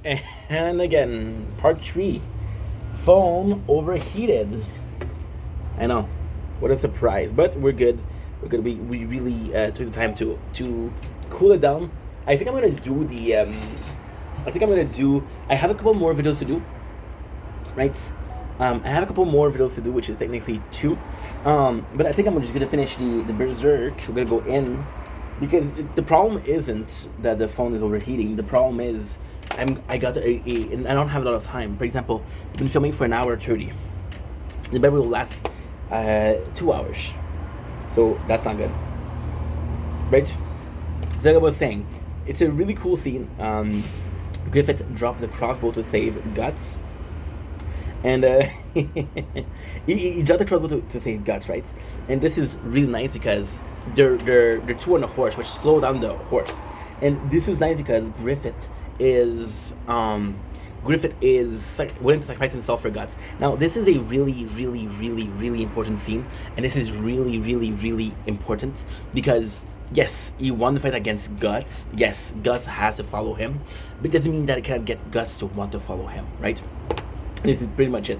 And again, part 3. Phone overheated. I know. What a surprise. But we're good. We're good. We really took the time to cool it down. I think I'm gonna do the I think I'm gonna do I have a couple more videos to do, right? I have a couple more videos to do, which is technically two. But I think I'm just gonna finish the Berserk. We're gonna go in because the problem isn't that the phone is overheating. The problem is I got and I don't have a lot of time. For example, I've been filming for an hour 30. The battery will last 2 hours, so that's not good, right? So like I was saying, it's a really cool scene. Griffith dropped the crossbow to save Guts, and he dropped the crossbow to save Guts, right? And this is really nice because they're two on a horse, which slow down the horse, and this is nice because is Griffith is willing to sacrifice himself for Guts. Now, this is a really, really, really, really important scene, and this is really, really, really important because yes, he won the fight against Guts. Yes, Guts has to follow him, but it doesn't mean that it can get Guts to want to follow him, right? And this is pretty much it.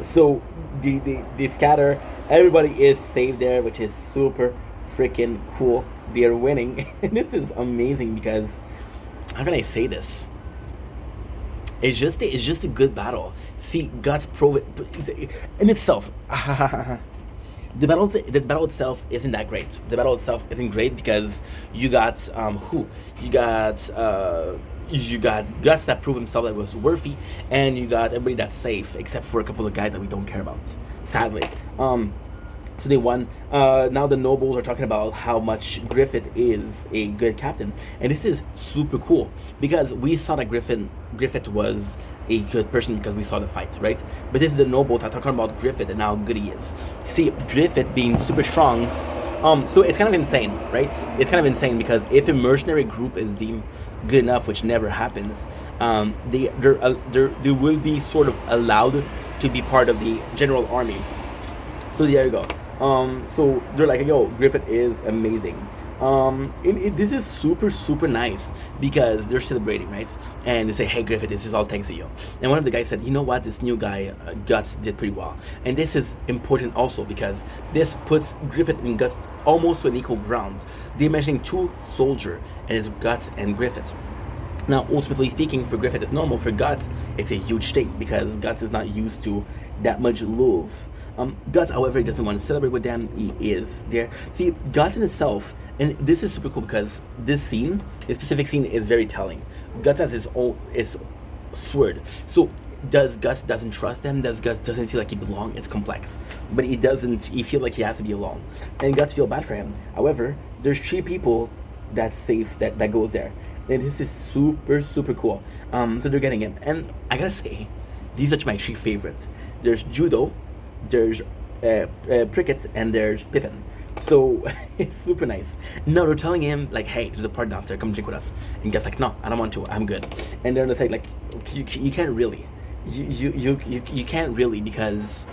So the scatter, everybody is saved there, which is super freaking cool. They're winning, and this is amazing because how can I say this? It's just a good battle. See, Guts prove it in itself. The battle itself isn't that great. The battle itself isn't great because you got you got Guts that proved himself that was worthy, and you got everybody that's safe except for a couple of guys that we don't care about. Sadly, so they won. Now the nobles are talking about how much Griffith is a good captain, and this is super cool because we saw that Griffith was a good person because we saw the fights, right? But this is the nobles are talking about Griffith and how good he is. See, Griffith being super strong. So it's kind of insane, right? It's kind of insane because if a mercenary group is deemed good enough, which never happens, they will be sort of allowed to be part of the general army. So there you go. So they're like, yo, Griffith is amazing. This is super, super nice because they're celebrating, right? And they say, hey, Griffith, this is all thanks to you. And one of the guys said, you know what? This new guy, Guts, did pretty well. And this is important also because this puts Griffith and Guts almost to an equal ground. They're mentioning two soldiers, and it's Guts and Griffith. Now, ultimately speaking, for Griffith it's normal. For Guts, it's a huge thing because Guts is not used to that much love. Guts, however, he doesn't want to celebrate with them. He is there. See, Guts in itself, and this is super cool because this specific scene, is very telling. Guts has his sword. So does Guts doesn't trust them? Does Guts doesn't feel like he belongs? It's complex, but he doesn't. He feel like he has to be alone, and Guts feel bad for him. However, there's three people that's safe that goes there, and this is super, super cool. So they're getting him, and I gotta say, these are my three favorites. There's Judo, there's Prickett, and there's Pippin. So it's super nice. No, they're telling him like, hey, there's a part downstairs, come drink with us. And Guts like, no, I don't want to, I'm good. And they're just like you can't really, you can't really because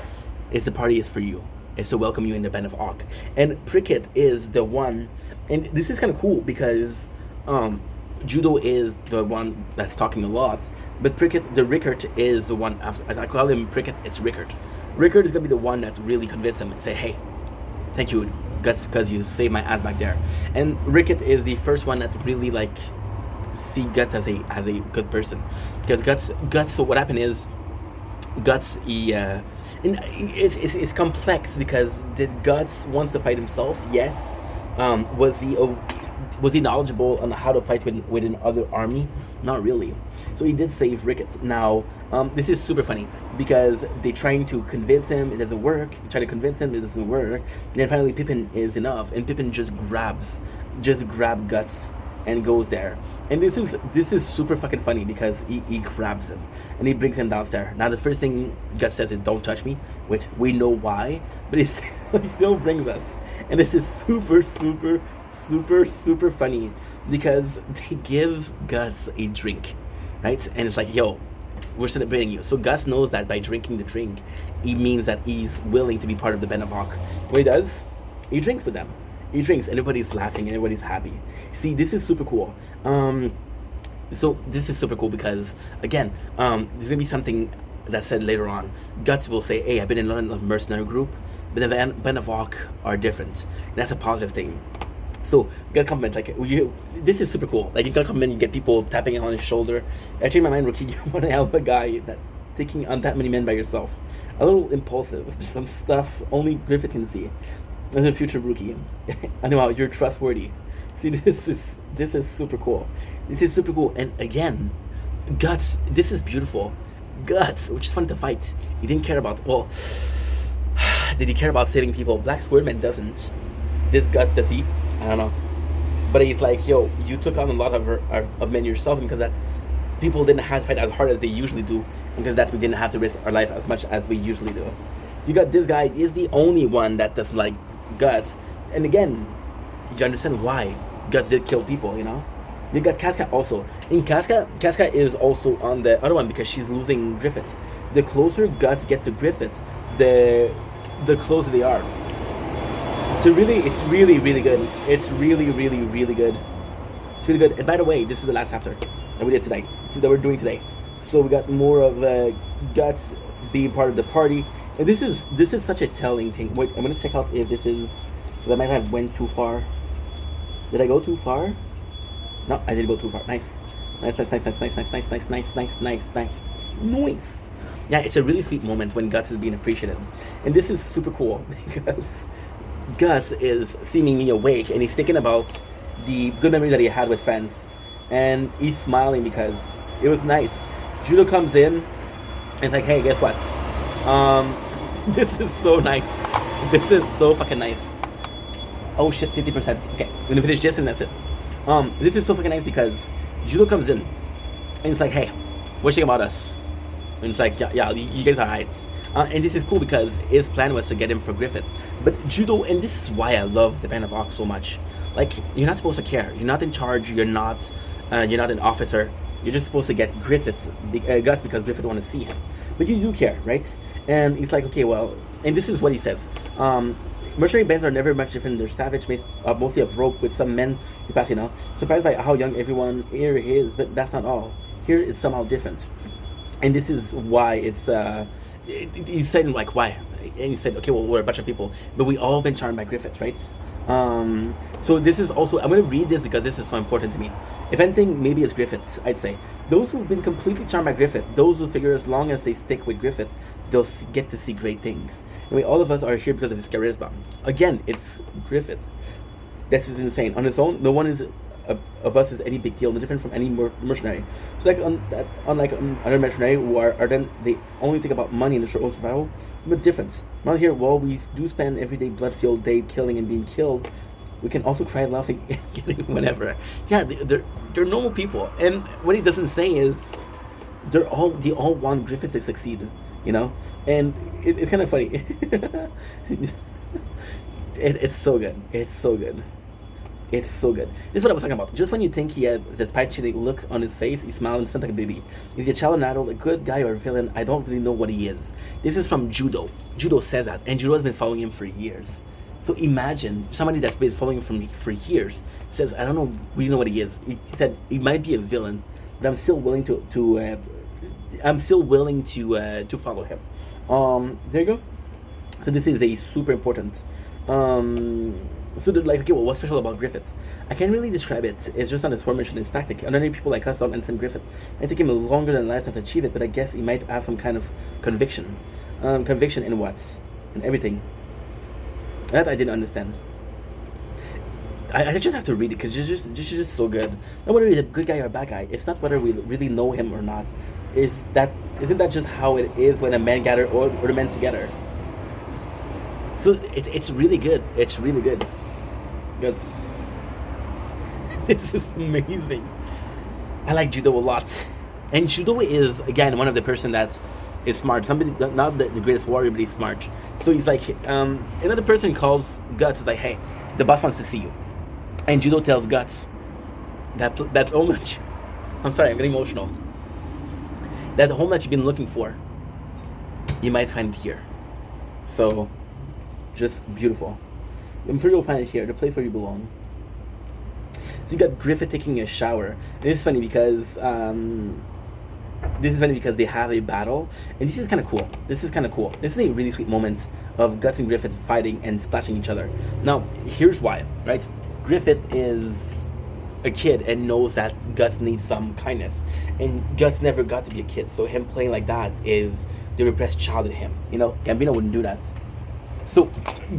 it's the party is for you. It's to welcome you in the band of Ock. And Prickett is the one, and this is kind of cool because Judo is the one that's talking a lot, but Prickett, the Rickert, is the one. I call him Prickett. It's Rickert. Rickert is gonna be the one that really convince him and say, "Hey, thank you, Guts, because you saved my ass back there." And Rickett is the first one that really like see Guts as a good person, because Guts. So what happened is Guts and it's complex because did Guts wants to fight himself? Yes. Was he knowledgeable on how to fight within other army? Not really. So he did save Ricketts. Now, this is super funny because they trying to convince him, it doesn't work. You try to convince him, it doesn't work. And then finally Pippin is enough, and Pippin just grab Guts and goes there. And this is super fucking funny because he grabs him and he brings him downstairs. Now the first thing Guts says is don't touch me, which we know why, but he still brings us. And this is super, super, super, super funny because they give Guts a drink, right? And it's like, yo, we're celebrating you. So Gus knows that by drinking the drink, it means that he's willing to be part of the band of Hawk. What he does, he drinks with them. He drinks, and everybody's laughing, and everybody's happy. See, this is super cool. So this is super cool because again, there's gonna be something that's said later on. Guts will say, "Hey, I've been in a mercenary group, but the Band of Arc are different." And that's a positive thing. So you got comments like you. This is super cool. Like you got comment, you get people tapping on his shoulder. Actually, in my mind, Rookie, you want to help a guy that taking on that many men by yourself. A little impulsive, just some stuff only Griffith can see. As a future Rookie, I know how you're trustworthy. See, this is super cool. This is super cool, and again, Guts. This is beautiful. Guts, which is fun to fight. He didn't care about. Well, did he care about saving people? Black Swordman doesn't. This Guts defeat, I don't know. But he's like, yo, you took on a lot of men yourself, because that's people didn't have to fight as hard as they usually do, because that we didn't have to risk our life as much as we usually do. You got this guy is the only one that doesn't like Guts, and again, you understand why Guts did kill people, you know. You got Casca also. In Casca is also on the other one because she's losing Griffith. The closer Guts get to Griffith, the closer they are. So really, it's really good. It's really good. It's really good. And by the way, this is the last chapter that we did tonight. That we're doing today. So we got more of Guts being part of the party, and this is such a telling thing. Wait, I'm gonna check out if this is. Because I might have went too far. Did I go too far? No, I didn't go too far. Nice. Nice. Yeah, it's a really sweet moment when Guts is being appreciated. And this is super cool because Guts is seemingly awake and he's thinking about the good memories that he had with friends. And he's smiling because it was nice. Judo comes in and it's like, hey, guess what? This is so nice. This is so fucking nice. Oh shit, 50%. Okay, I'm gonna finish this and that's it. This is so fucking nice because Judo comes in and it's like, hey, what you think about us? And it's like, yeah, you guys are right. And this is cool because his plan was to get him for Griffith. But Judo, and this is why I love the Band of Ox so much. Like, you're not supposed to care. You're not in charge. You're not an officer. You're just supposed to get Griffith's Guts because Griffith want to see him. But you do care, right? And he's like, okay, well, and this is what he says. Mercenary bands are never much different. They're savage, mostly of rope with some men who pass, you know. Surprised by how young everyone here is, but that's not all. Here it's somehow different. And this is why it's, he said, like, why? And he said, okay, well, we're a bunch of people, but we all been charmed by Griffith, right? So this is also, I'm going to read this because this is so important to me. If anything, maybe it's Griffith, I'd say. Those who've been completely charmed by Griffith, those who figure as long as they stick with Griffith, they'll get to see great things. Anyway, all of us are here because of his charisma. Again, it's Griffith. This is insane. On its own, no one of us is any big deal, no different from any mercenary. So unlike other mercenary who are then they only think about money and the own survival, but different. Around here, while we do spend every day blood-filled day killing and being killed, we can also cry laughing and getting whatever. Yeah, they're normal people. And what he doesn't say is they all want Griffith to succeed, you know? And it's kind of funny. It's so good. It's so good. It's so good. This is what I was talking about. Just when you think he had that spiteful look on his face, he smiled and sounded like a baby. Is he a child, an adult, a good guy, or a villain? I don't really know what he is. This is from Judo. Judo says that, and Judo has been following him for years. So imagine somebody that's been following him for years says, I don't really know what he is. He said he might be a villain, but I'm still willing to follow him. There you go. So this is a super important. So they're like, okay, well, what's special about Griffith? I can't really describe it. It's just not his formation, his tactic. Ordinary people like us don't understand Griffith. It took him longer than a lifetime to achieve it, but I guess he might have some kind of conviction. Conviction in what? In everything. That I didn't understand. I just have to read it because it's just so good. Not whether he's a good guy or a bad guy. It's not whether we really know him or not. Isn't that just how it is when a man gather or the men together? So it's really good. It's really good. Because this is amazing. I like Judo a lot. And Judo is, again, one of the person that is smart. Somebody, not the greatest warrior, but he's smart. So he's like, another person calls Guts, is like, hey, the boss wants to see you. And Judo tells Guts, that home that I'm sorry, I'm getting emotional. That home that you've been looking for, you might find it here. So, just beautiful. I'm sure you'll find it here, the place where you belong. So you got Griffith taking a shower. And this is funny because they have a battle, and this is kind of cool. This is kind of cool. This is a really sweet moment of Guts and Griffith fighting and splashing each other. Now, here's why, right? Griffith is a kid and knows that Guts needs some kindness, and Guts never got to be a kid, so him playing like that is the repressed child in him. You know, Gambino wouldn't do that. So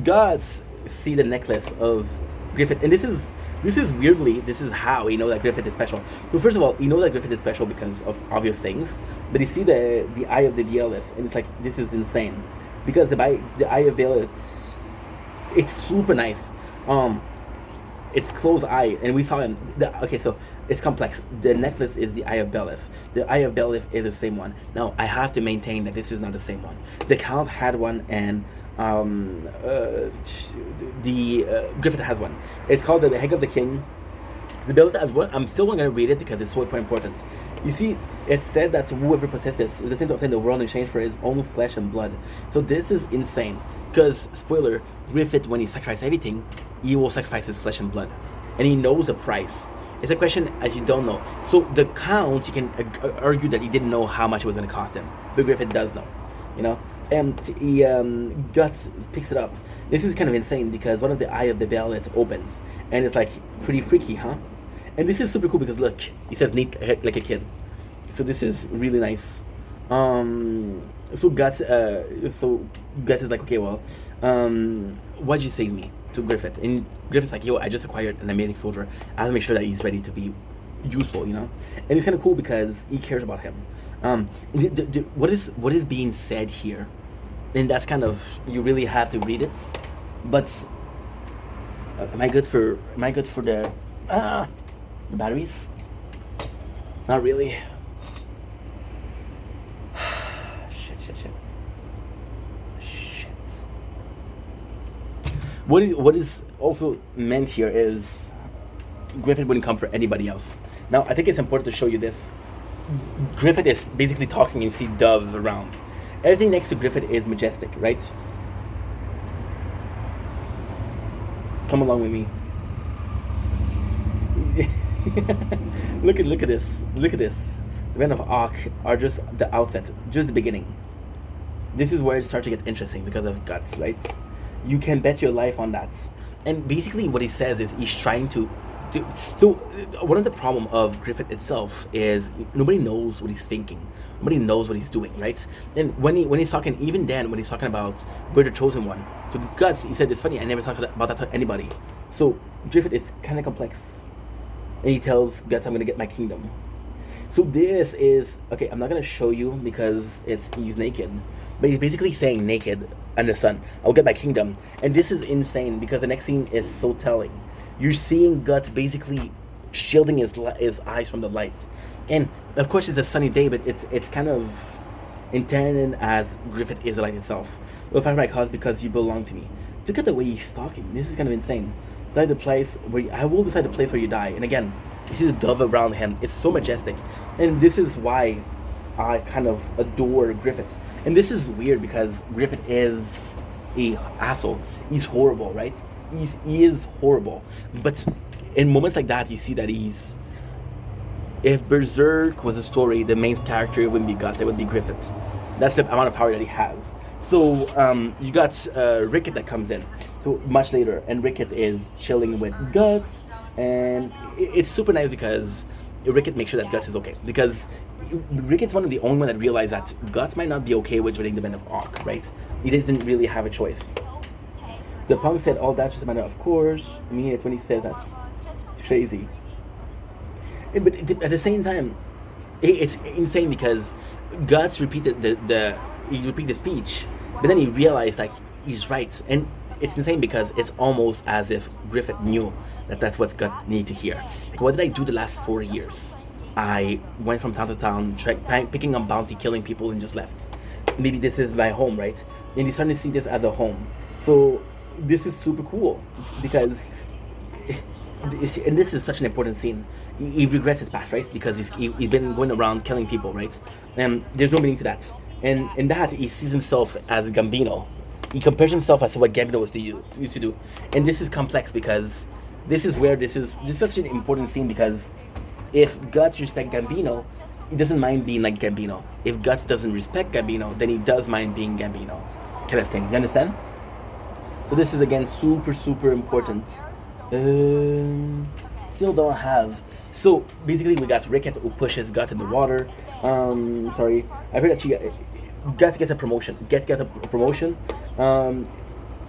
Guts see the necklace of Griffith, and this is weirdly, this is how you know that Griffith is special. So first of all, you know that Griffith is special because of obvious things, but you see the eye of the Beelith, and it's like, this is insane, because the eye of Beelith, it's super nice. It's closed eye, and we saw him. Okay, so it's complex. The necklace is the eye of Belith. The eye of Belith is the same one. Now I have to maintain that this is not the same one. The Count had one, and Griffith has one. It's called the Heg of the King. The Belith has one. I'm still not going to read it because it's so important. You see, it said that whoever possesses is the same to obtain the world in exchange for his own flesh and blood. So this is insane. Because, spoiler, Griffith, when he sacrifices everything, he will sacrifice his flesh and blood. And he knows the price. It's a question as you don't know. So the Count, you can argue that he didn't know how much it was going to cost him. But Griffith does know, you know? And he, Guts picks it up. This is kind of insane because one of the eye of the Beelith opens. And it's like, pretty freaky, huh? And this is super cool because look, he says neat like a kid. So this is really nice. So Guts is like, okay, well, why'd you save me to Griffith? And Griffith's like, yo, I just acquired an amazing soldier. I have to make sure that he's ready to be useful, you know. And it's kind of cool because he cares about him. What is being said here? And that's kind of, you really have to read it. But am I good for the batteries? Not really. Shit. What is also meant here is Griffith wouldn't come for anybody else. Now, I think it's important to show you this. Griffith is basically talking, and you see doves around. Everything next to Griffith is majestic, right? Come along with me. Look at this. Look at this. The men of Ark are just the outset, just the beginning. This is where it starts to get interesting because of Guts, right? You can bet your life on that. And basically what he says is he's trying to so one of the problem of Griffith itself is nobody knows what he's thinking. Nobody knows what he's doing, right? And when he's talking, even then, when he's talking about we're the chosen one, to Guts, he said, it's funny, I never talked about that to anybody. So Griffith is kind of complex. And he tells Guts, I'm going to get my kingdom. So this is, okay, I'm not going to show you because he's naked. But he's basically saying naked and the sun, I'll get my kingdom. And this is insane because the next scene is so telling. You're seeing Guts basically shielding his eyes from the light. And of course it's a sunny day, but it's kind of intended as Griffith is the light itself. You'll find my cause because you belong to me. Look at the way he's talking. This is kind of insane. Decide the place where I will decide the place where you die. And again, you see the dove around him. It's so majestic. And this is why I kind of adore Griffith. And this is weird because Griffith is a asshole. He's horrible, right? He is horrible. But in moments like that, you see that he's... If Berserk was a story, the main character wouldn't be Guts, it would be Griffith. That's the amount of power that he has. So you got Rickett that comes in. So much later, and Rickett is chilling with Guts, and it's super nice because Rickett makes sure that Guts is okay. Because Rickett's one of the only one that realized that Guts might not be okay with joining the Men of Ark, right? He doesn't really have a choice. The punk said, all that's just a matter of course. I mean, it's when he said that. It's crazy. But at the same time, it's insane because Guts repeated he repeated the speech, but then he realized like he's right, and it's insane because it's almost as if Griffith knew that that's what Guts needed to hear. Like, what did I do the last 4 years? I went from town to town, picking up bounty, killing people, and just left. Maybe this is my home, right? And he's starting to see this as a home. So this is super cool because. And this is such an important scene. He regrets his past, right? Because he's been going around killing people, right? And there's no meaning to that. And in that, he sees himself as Gambino. He compares himself as to what Gambino used to do. And this is complex because this is where this is such an important scene because if Guts respect Gambino, he doesn't mind being like Gambino. If Guts doesn't respect Gambino, then he does mind being Gambino, kind of thing. You understand? So this is again super super important. Still don't have. So basically, we got Ricket who pushes Guts in the water. Sorry, I heard that Guts gets a promotion. Gets a promotion.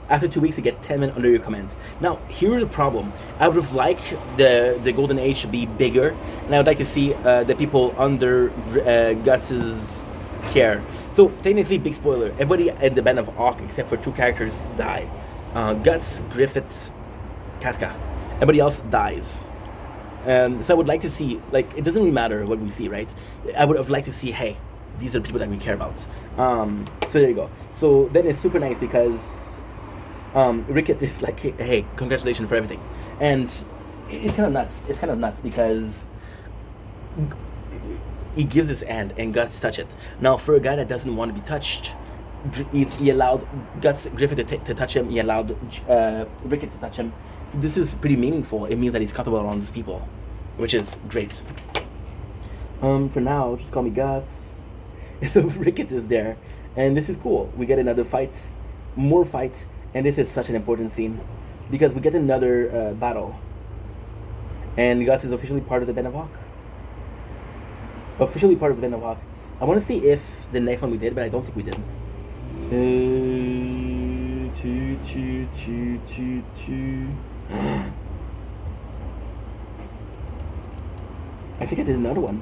After 2 weeks, you get 10 men under your command. Now, here's a problem. I would have liked the Golden Age to be bigger, and I would like to see the people under Guts's care. So, technically, big spoiler, everybody at the Band of Hawk, except for 2 characters, die. Guts, Griffiths, Casca. Everybody else dies. So I would like to see, like, it doesn't really matter what we see, right? I would have liked to see, hey, these are the people that we care about. So there you go. So then it's super nice because Ricket is like, hey, congratulations for everything. And it's kind of nuts. It's kind of nuts because he gives his hand and Guts touch it. Now, for a guy that doesn't want to be touched, he allowed Griffith to touch him. He allowed Ricket to touch him. So this is pretty meaningful. It means that he's comfortable around these people, which is great. For now, just call me Guts. Ricket is there, and this is cool. We get another fight, more fights, and this is such an important scene because we get another battle, and Guts is officially part of the Band of Hawk. Officially part of the Band of Hawk. I want to see if the next one we did, but I don't think we did. I think I did another one.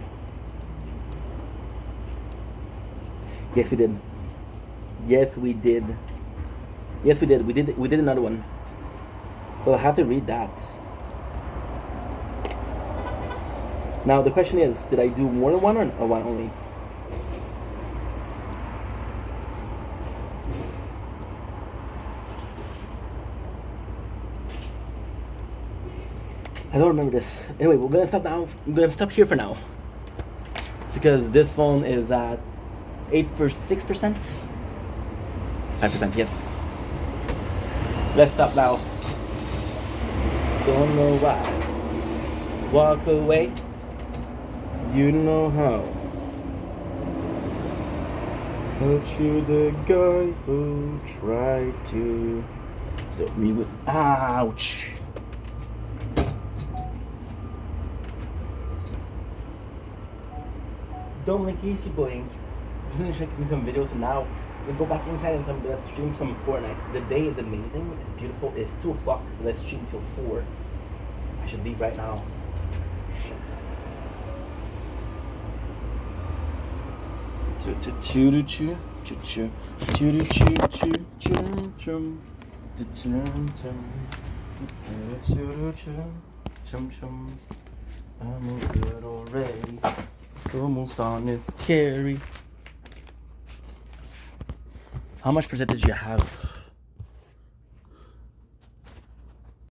Yes, we did. Yes, we did. Yes, we did. We did another one. So I'll have to read that. Now the question is, did I do more than one or one only? I don't remember this. Anyway, we're gonna stop now. I'm gonna stop here for now because this phone is at 6%. 5%. Yes. Let's stop now. Don't know why. Walk away. You know how. Aren't you the guy who tried to do me with? Ouch. Don't make easy going. Just finish making some videos now. We'll go back inside and stream some Fortnite. The day is amazing. It's beautiful. It's 2 o'clock, so let's stream till 4. I should leave right now. I'm good already. Almost on is scary. How much percentage do you have?